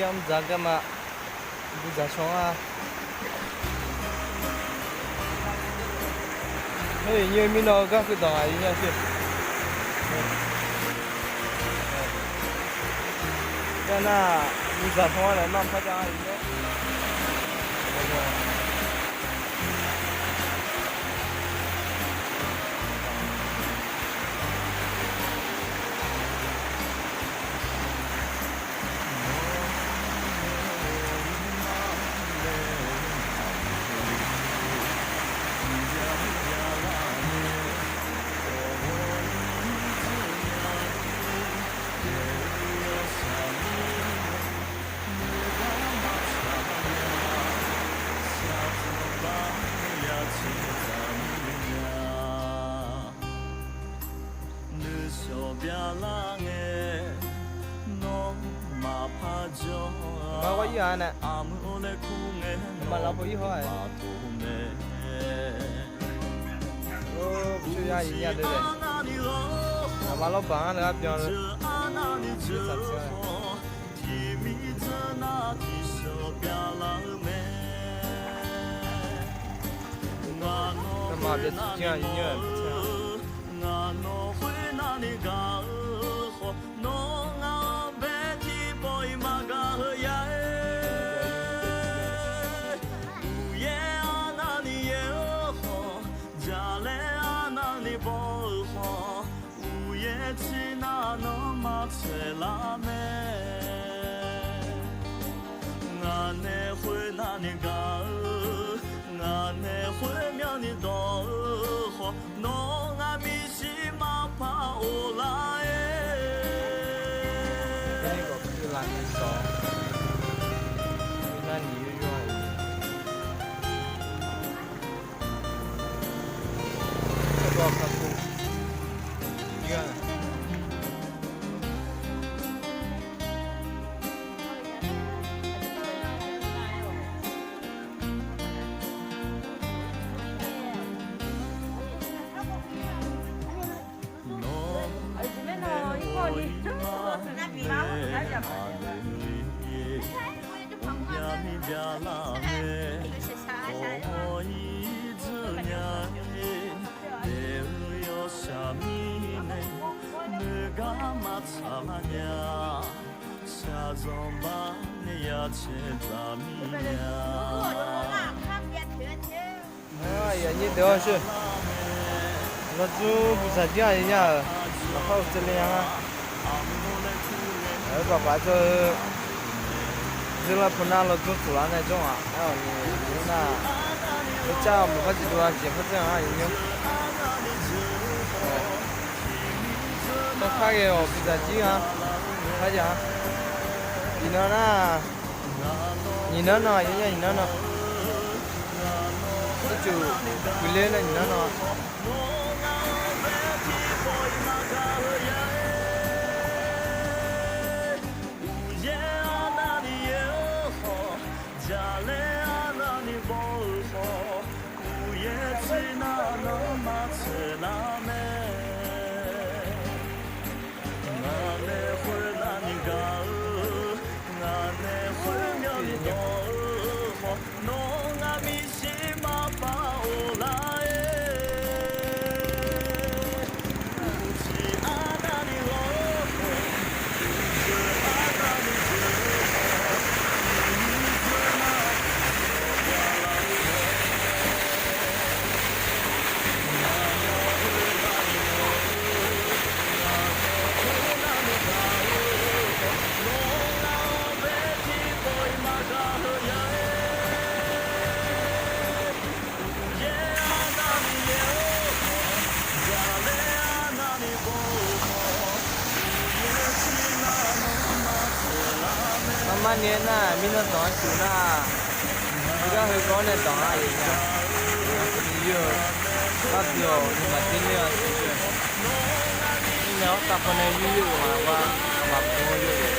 Yam Zagama Buzachonga. Hey, you mean no gas with I yes. Then Buzachonga and Mampata. Mà có gì hả nè? Mà lão có gì hỏi? Chưa ra gì nha đây này. Mà lão bán nữa cho nó. Mà biết chưa gì nhá.呀，你多少是？那就不是这样人家，然后这里啊，爸爸这了碰到了做出来那种啊，还有你那，我家我们把几多少几不这样啊，有。都快给我不在几啊，快点啊！你那呢？你那呢？人家你那呢？这就回来了，你那呢？mà nên là mình nó nói chú là chúng ta hơi có nên đó là gì nhỉ? Nhiều bắt đầu nhưng mà tin là nếu tập này như mà qua mà có nhiều